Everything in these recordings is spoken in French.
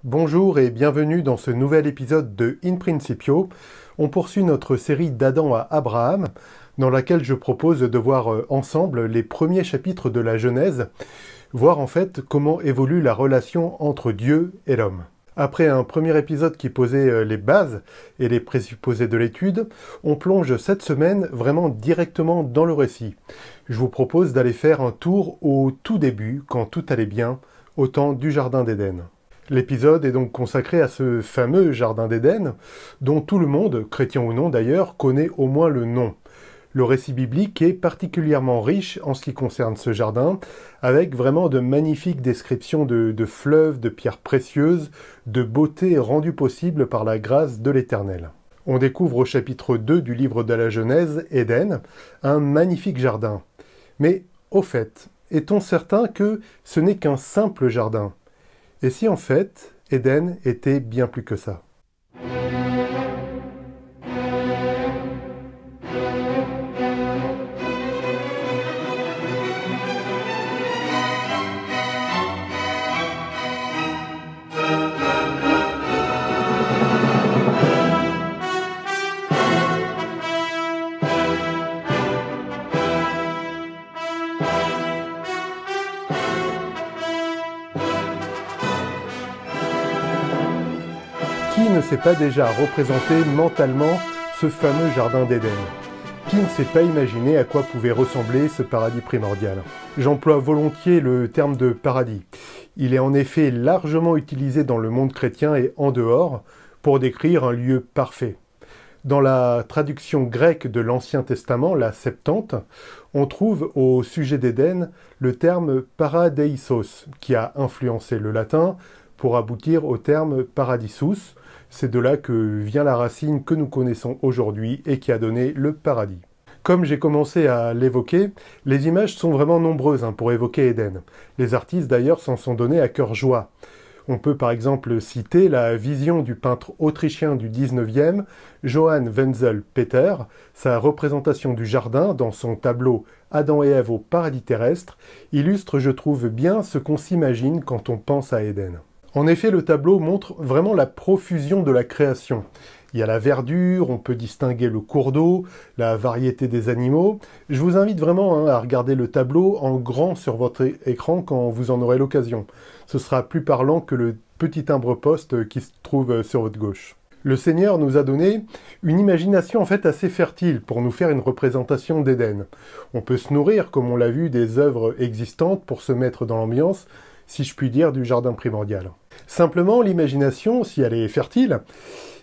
Bonjour et bienvenue dans ce nouvel épisode de In Principio. On poursuit notre série d'Adam à Abraham, dans laquelle je propose de voir ensemble les premiers chapitres de la Genèse, voir en fait comment évolue la relation entre Dieu et l'homme. Après un premier épisode qui posait les bases et les présupposés de l'étude, on plonge cette semaine vraiment directement dans le récit. Je vous propose d'aller faire un tour au tout début, quand tout allait bien, au temps du Jardin d'Éden. L'épisode est donc consacré à ce fameux Jardin d'Éden, dont tout le monde, chrétien ou non d'ailleurs, connaît au moins le nom. Le récit biblique est particulièrement riche en ce qui concerne ce jardin, avec vraiment de magnifiques descriptions de fleuves, de pierres précieuses, de beauté rendue possible par la grâce de l'Éternel. On découvre au chapitre 2 du livre de la Genèse, Éden, un magnifique jardin. Mais, au fait, est-on certain que ce n'est qu'un simple jardin ? Et si en fait, Éden était bien plus que ça ? Qui ne s'est pas déjà représenté mentalement ce fameux Jardin d'Éden ? Qui ne s'est pas imaginé à quoi pouvait ressembler ce paradis primordial ? J'emploie volontiers le terme de paradis. Il est en effet largement utilisé dans le monde chrétien et en dehors pour décrire un lieu parfait. Dans la traduction grecque de l'Ancien Testament, la Septante, on trouve au sujet d'Éden le terme paradeisos, qui a influencé le latin pour aboutir au terme paradisus. C'est de là que vient la racine que nous connaissons aujourd'hui et qui a donné le paradis. Comme j'ai commencé à l'évoquer, les images sont vraiment nombreuses pour évoquer Éden. Les artistes d'ailleurs s'en sont donnés à cœur joie. On peut par exemple citer la vision du peintre autrichien du 19e, Johann Wenzel Peter, sa représentation du jardin dans son tableau Adam et Ève au paradis terrestre, illustre je trouve bien ce qu'on s'imagine quand on pense à Éden. En effet, le tableau montre vraiment la profusion de la création. Il y a la verdure, on peut distinguer le cours d'eau, la variété des animaux. Je vous invite vraiment à regarder le tableau en grand sur votre écran quand vous en aurez l'occasion. Ce sera plus parlant que le petit timbre-poste qui se trouve sur votre gauche. Le Seigneur nous a donné une imagination en fait assez fertile pour nous faire une représentation d'Éden. On peut se nourrir, comme on l'a vu, des œuvres existantes pour se mettre dans l'ambiance, si je puis dire, du jardin primordial. Simplement, l'imagination, si elle est fertile,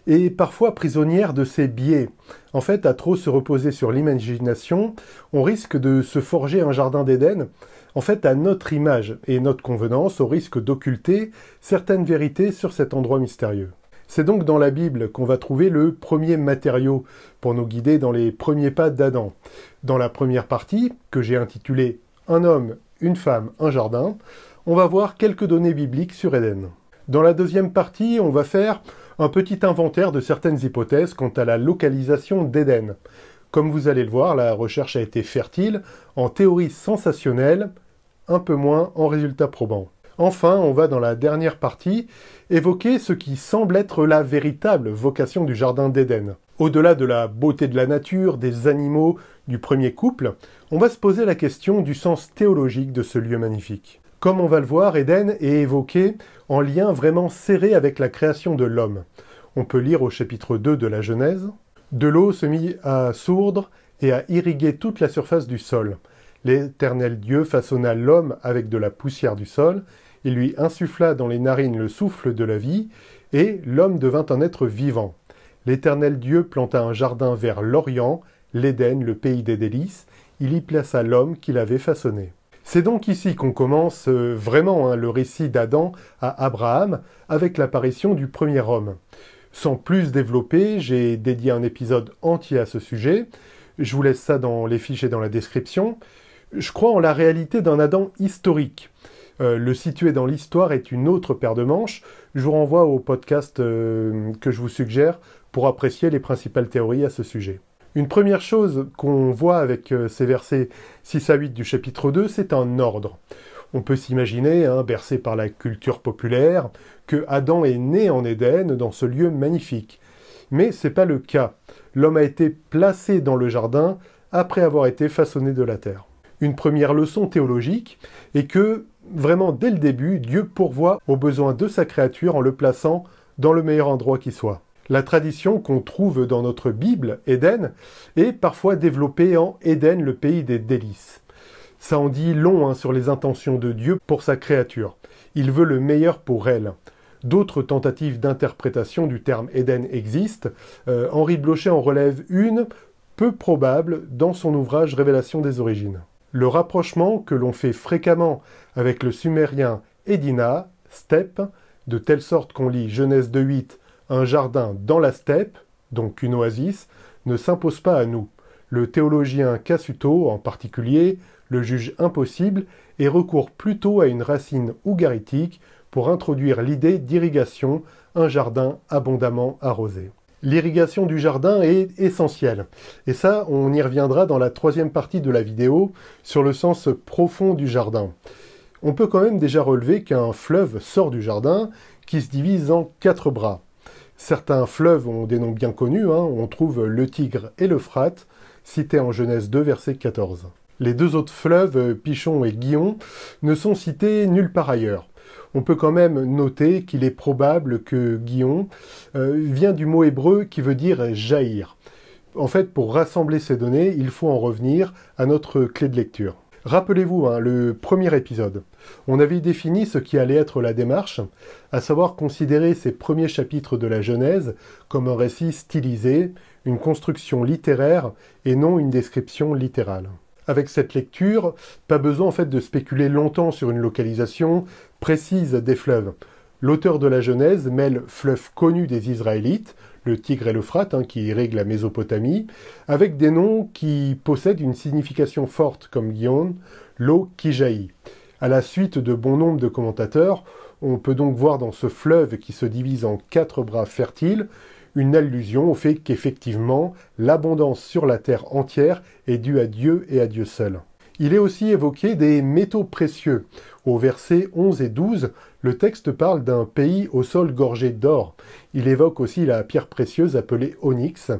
est parfois prisonnière de ses biais. En fait, à trop se reposer sur l'imagination, on risque de se forger un jardin d'Éden, en fait, à notre image et notre convenance, au risque d'occulter certaines vérités sur cet endroit mystérieux. C'est donc dans la Bible qu'on va trouver le premier matériau pour nous guider dans les premiers pas d'Adam. Dans la première partie, que j'ai intitulée « Un homme, une femme, un jardin », on va voir quelques données bibliques sur Éden. Dans la deuxième partie, on va faire un petit inventaire de certaines hypothèses quant à la localisation d'Éden. Comme vous allez le voir, la recherche a été fertile, en théories sensationnelles, un peu moins en résultats probants. Enfin, on va dans la dernière partie évoquer ce qui semble être la véritable vocation du Jardin d'Éden. Au-delà de la beauté de la nature, des animaux, du premier couple, on va se poser la question du sens théologique de ce lieu magnifique. Comme on va le voir, Éden est évoqué en lien vraiment serré avec la création de l'homme. On peut lire au chapitre 2 de la Genèse « De l'eau se mit à sourdre et à irriguer toute la surface du sol. L'Éternel Dieu façonna l'homme avec de la poussière du sol, il lui insuffla dans les narines le souffle de la vie, et l'homme devint un être vivant. L'Éternel Dieu planta un jardin vers l'Orient, l'Éden, le pays des délices, il y plaça l'homme qu'il avait façonné. » C'est donc ici qu'on commence vraiment le récit d'Adam à Abraham avec l'apparition du premier homme. Sans plus développer, j'ai dédié un épisode entier à ce sujet. Je vous laisse ça dans les fiches et dans la description. Je crois en la réalité d'un Adam historique. Le situer dans l'histoire est une autre paire de manches. Je vous renvoie au podcast que je vous suggère pour apprécier les principales théories à ce sujet. Une première chose qu'on voit avec ces versets 6 à 8 du chapitre 2, c'est un ordre. On peut s'imaginer, bercé par la culture populaire, que Adam est né en Éden, dans ce lieu magnifique. Mais ce n'est pas le cas. L'homme a été placé dans le jardin après avoir été façonné de la terre. Une première leçon théologique est que, vraiment dès le début, Dieu pourvoit aux besoins de sa créature en le plaçant dans le meilleur endroit qui soit. La tradition qu'on trouve dans notre Bible, Éden, est parfois développée en Éden, le pays des délices. Ça en dit long sur les intentions de Dieu pour sa créature. Il veut le meilleur pour elle. D'autres tentatives d'interprétation du terme Éden existent. Henri Blocher en relève une, peu probable, dans son ouvrage Révélation des origines. Le rapprochement que l'on fait fréquemment avec le sumérien Edina, steppe, de telle sorte qu'on lit Genèse 2.8, un jardin dans la steppe, donc une oasis, ne s'impose pas à nous. Le théologien Cassuto, en particulier, le juge impossible et recourt plutôt à une racine ougaritique pour introduire l'idée d'irrigation, un jardin abondamment arrosé. L'irrigation du jardin est essentielle. Et ça, on y reviendra dans la troisième partie de la vidéo, sur le sens profond du jardin. On peut quand même déjà relever qu'un fleuve sort du jardin, qui se divise en 4 bras. Certains fleuves ont des noms bien connus, on trouve le Tigre et l'Euphrate, cités en Genèse 2, verset 14. Les 2 autres fleuves, Pichon et Guillon, ne sont cités nulle part ailleurs. On peut quand même noter qu'il est probable que Guillon vient du mot hébreu qui veut dire jaillir. En fait, pour rassembler ces données, il faut en revenir à notre clé de lecture. Rappelez-vous, le premier épisode. On avait défini ce qui allait être la démarche, à savoir considérer ces premiers chapitres de la Genèse comme un récit stylisé, une construction littéraire et non une description littérale. Avec cette lecture, pas besoin en fait de spéculer longtemps sur une localisation précise des fleuves. L'auteur de la Genèse mêle fleuves connus des Israélites, le Tigre et l'Euphrate, qui irriguent la Mésopotamie, avec des noms qui possèdent une signification forte, comme Guillaume, l'eau qui jaillit. À la suite de bon nombre de commentateurs, on peut donc voir dans ce fleuve qui se divise en 4 bras fertiles, une allusion au fait qu'effectivement, l'abondance sur la terre entière est due à Dieu et à Dieu seul. Il est aussi évoqué des métaux précieux. Au verset 11 et 12, le texte parle d'un pays au sol gorgé d'or. Il évoque aussi la pierre précieuse appelée onyx.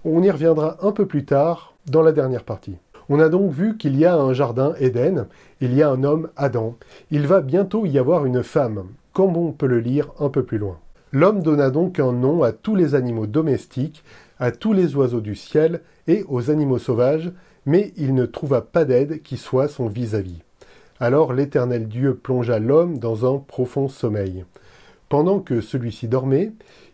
On y reviendra un peu plus tard dans la dernière partie. On a donc vu qu'il y a un jardin Éden, il y a un homme Adam. Il va bientôt y avoir une femme, comme on peut le lire un peu plus loin. L'homme donna donc un nom à tous les animaux domestiques, à tous les oiseaux du ciel et aux animaux sauvages, mais il ne trouva pas d'aide qui soit son vis-à-vis. Alors l'Éternel Dieu plongea l'homme dans un profond sommeil. Pendant que celui-ci dormait,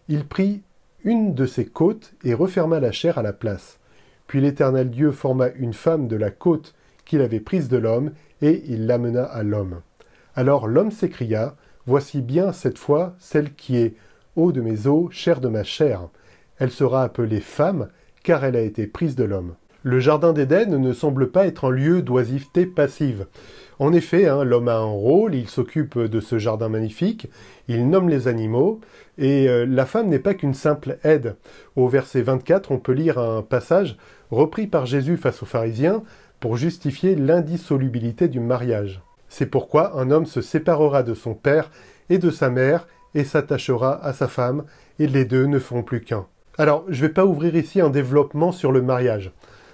il prit une de ses côtes et referma la chair à la place. Puis l'Éternel Dieu forma une femme de la côte qu'il avait prise de l'homme, et il l'amena à l'homme. Alors l'homme s'écria, « Voici bien cette fois celle qui est eau de mes os, chair de ma chair. Elle sera appelée femme, car elle a été prise de l'homme. » Le jardin d'Éden ne semble pas être un lieu d'oisiveté passive. En effet, l'homme a un rôle, il s'occupe de ce jardin magnifique, il nomme les animaux, et la femme n'est pas qu'une simple aide. Au verset 24, on peut lire un passage repris par Jésus face aux pharisiens pour justifier l'indissolubilité du mariage. C'est pourquoi un homme se séparera de son père et de sa mère et s'attachera à sa femme, et les deux ne feront plus qu'un. Alors, je ne vais pas ouvrir ici un développement sur le mariage.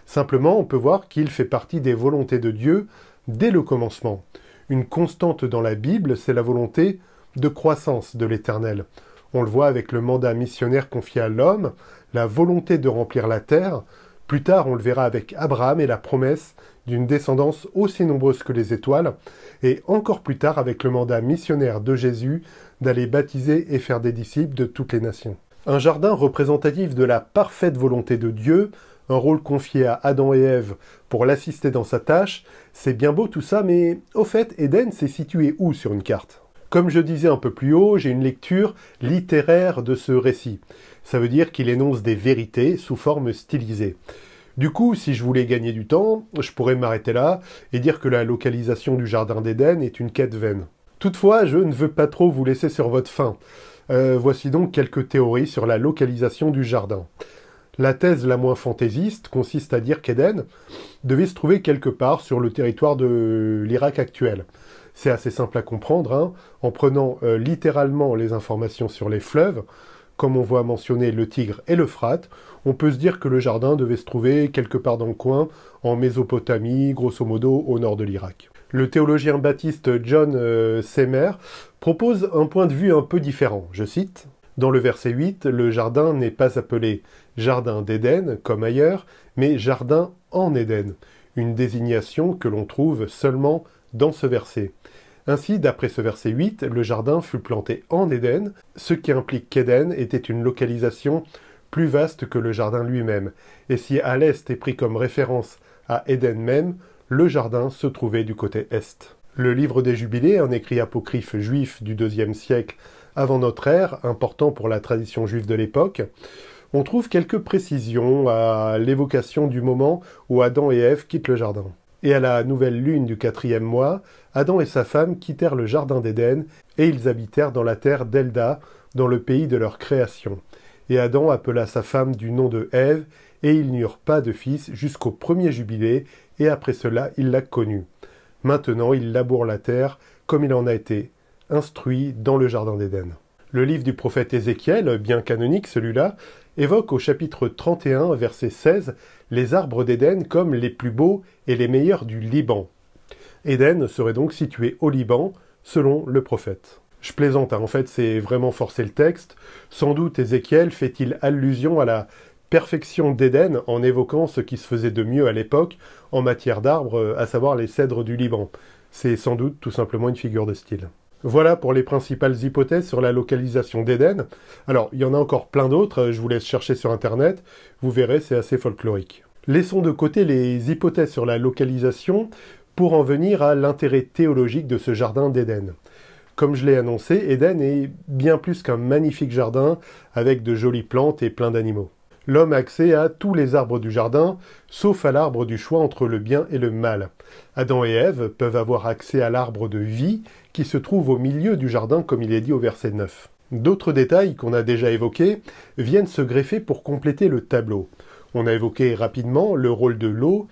Simplement, on peut voir qu'il fait partie des volontés de Dieu dès le commencement. Une constante dans la Bible, c'est la volonté de croissance de l'Éternel. On le voit avec le mandat missionnaire confié à l'homme, la volonté de remplir la terre. Plus tard, on le verra avec Abraham et la promesse d'une descendance aussi nombreuse que les étoiles. Et encore plus tard avec le mandat missionnaire de Jésus d'aller baptiser et faire des disciples de toutes les nations. Un jardin représentatif de la parfaite volonté de Dieu, un rôle confié à Adam et Ève pour l'assister dans sa tâche, c'est bien beau tout ça, mais au fait, Éden s'est situé où sur une carte ? Comme je disais un peu plus haut, j'ai une lecture littéraire de ce récit. Ça veut dire qu'il énonce des vérités sous forme stylisée. Du coup, si je voulais gagner du temps, je pourrais m'arrêter là et dire que la localisation du jardin d'Éden est une quête vaine. Toutefois, je ne veux pas trop vous laisser sur votre faim. Voici donc quelques théories sur la localisation du jardin. La thèse la moins fantaisiste consiste à dire qu'Éden devait se trouver quelque part sur le territoire de l'Irak actuel. C'est assez simple à comprendre, hein, en prenant littéralement les informations sur les fleuves. Comme on voit mentionner le Tigre et l'Euphrate, on peut se dire que le jardin devait se trouver quelque part dans le coin, en Mésopotamie, grosso modo au nord de l'Irak. Le théologien baptiste John Seymour propose un point de vue un peu différent. Je cite, « Dans le verset 8, le jardin n'est pas appelé jardin d'Éden, comme ailleurs, mais jardin en Éden, une désignation que l'on trouve seulement dans ce verset. Ainsi, d'après ce verset 8, le jardin fut planté en Éden, ce qui implique qu'Éden était une localisation plus vaste que le jardin lui-même. Et si à l'est est pris comme référence à Éden même, le jardin se trouvait du côté est. » Le livre des Jubilés, un écrit apocryphe juif du IIe siècle avant notre ère, important pour la tradition juive de l'époque, on trouve quelques précisions à l'évocation du moment où Adam et Ève quittent le jardin. Et à la nouvelle lune du 4e mois, Adam et sa femme quittèrent le jardin d'Éden, et ils habitèrent dans la terre d'Elda, dans le pays de leur création. Et Adam appela sa femme du nom de Ève, et ils n'eurent pas de fils jusqu'au premier jubilé, et après cela il la connut. Maintenant il laboure la terre, comme il en a été instruit dans le jardin d'Éden. Le livre du prophète Ézéchiel, bien canonique celui-là, évoque au chapitre 31, verset 16, les arbres d'Éden comme les plus beaux et les meilleurs du Liban. Éden serait donc situé au Liban, selon le prophète. Je plaisante, hein, en fait c'est vraiment forcer le texte. Sans doute Ézéchiel fait-il allusion à la perfection d'Éden en évoquant ce qui se faisait de mieux à l'époque en matière d'arbres, à savoir les cèdres du Liban. C'est sans doute tout simplement une figure de style. Voilà pour les principales hypothèses sur la localisation d'Éden. Alors, il y en a encore plein d'autres, je vous laisse chercher sur Internet, vous verrez, c'est assez folklorique. Laissons de côté les hypothèses sur la localisation pour en venir à l'intérêt théologique de ce jardin d'Éden. Comme je l'ai annoncé, Éden est bien plus qu'un magnifique jardin avec de jolies plantes et plein d'animaux. L'homme a accès à tous les arbres du jardin, sauf à l'arbre du choix entre le bien et le mal. Adam et Ève peuvent avoir accès à l'arbre de vie, qui se trouve au milieu du jardin comme il est dit au verset 9. D'autres détails qu'on a déjà évoqués viennent se greffer pour compléter le tableau. On a évoqué rapidement le rôle de l'eau.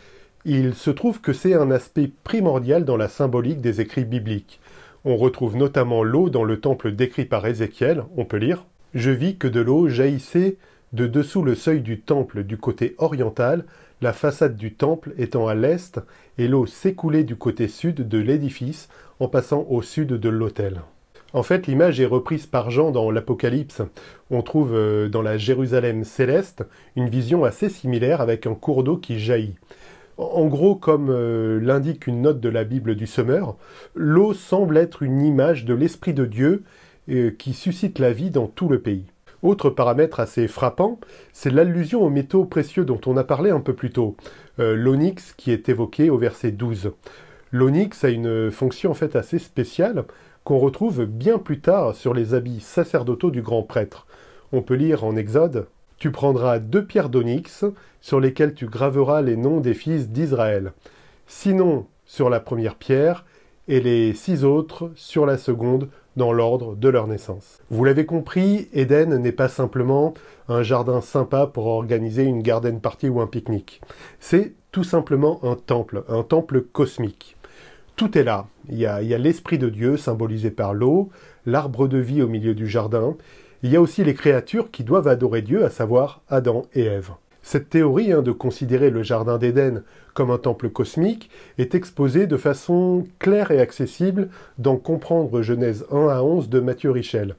Il se trouve que c'est un aspect primordial dans la symbolique des écrits bibliques. On retrouve notamment l'eau dans le temple décrit par Ézéchiel, on peut lire « Je vis que de l'eau jaillissait de dessous le seuil du temple du côté oriental, la façade du temple étant à l'est, et l'eau s'écoulait du côté sud de l'édifice en passant au sud de l'autel. » En fait, l'image est reprise par Jean dans l'Apocalypse. On trouve dans la Jérusalem céleste une vision assez similaire avec un cours d'eau qui jaillit. En gros, comme l'indique une note de la Bible du Semeur, l'eau semble être une image de l'Esprit de Dieu qui suscite la vie dans tout le pays. Autre paramètre assez frappant, c'est l'allusion aux métaux précieux dont on a parlé un peu plus tôt, l'onyx qui est évoqué au verset 12. L'onyx a une fonction en fait assez spéciale qu'on retrouve bien plus tard sur les habits sacerdotaux du grand prêtre. On peut lire en Exode « Tu prendras 2 pierres d'onyx sur lesquelles tu graveras les noms des fils d'Israël, 6 noms sur la première pierre et les 6 autres sur la seconde dans l'ordre de leur naissance. » Vous l'avez compris, Éden n'est pas simplement un jardin sympa pour organiser une garden party ou un pique-nique. C'est tout simplement un temple cosmique. Tout est là. Il y a l'Esprit de Dieu symbolisé par l'eau, l'arbre de vie au milieu du jardin. Il y a aussi les créatures qui doivent adorer Dieu, à savoir Adam et Ève. Cette théorie de considérer le jardin d'Éden comme un temple cosmique est exposée de façon claire et accessible dans Comprendre Genèse 1 à 11 de Mathieu Richel.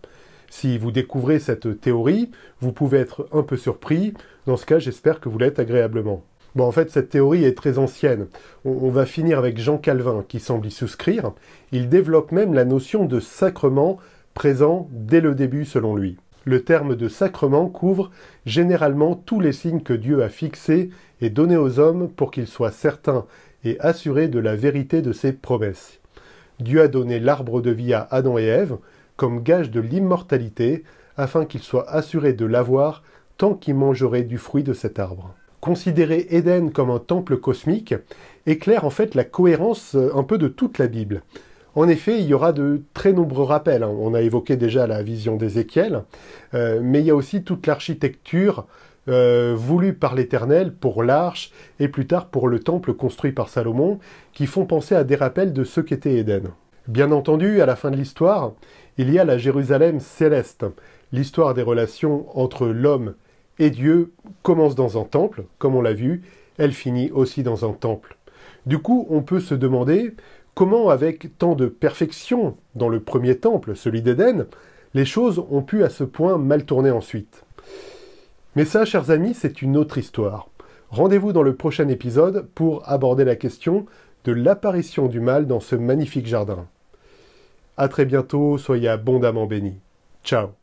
Si vous découvrez cette théorie, vous pouvez être un peu surpris. Dans ce cas, j'espère que vous l'êtes agréablement. Bon, en fait, cette théorie est très ancienne. On va finir avec Jean Calvin, qui semble y souscrire. Il développe même la notion de sacrement présent dès le début, selon lui. Le terme de sacrement couvre généralement tous les signes que Dieu a fixés et donnés aux hommes pour qu'ils soient certains et assurés de la vérité de ses promesses. Dieu a donné l'arbre de vie à Adam et Ève comme gage de l'immortalité afin qu'ils soient assurés de l'avoir tant qu'ils mangeraient du fruit de cet arbre. Considérer Éden comme un temple cosmique éclaire en fait la cohérence un peu de toute la Bible. En effet, il y aura de très nombreux rappels. On a évoqué déjà la vision d'Ézéchiel, mais il y a aussi toute l'architecture voulue par l'Éternel pour l'arche et plus tard pour le temple construit par Salomon, qui font penser à des rappels de ce qu'était Éden. Bien entendu, à la fin de l'histoire, il y a la Jérusalem céleste. L'histoire des relations entre l'homme et Dieu commence dans un temple, comme on l'a vu, elle finit aussi dans un temple. Du coup, on peut se demander comment, avec tant de perfection dans le premier temple, celui d'Éden, les choses ont pu à ce point mal tourner ensuite. Mais ça, chers amis, c'est une autre histoire. Rendez-vous dans le prochain épisode pour aborder la question de l'apparition du mal dans ce magnifique jardin. À très bientôt, soyez abondamment bénis. Ciao.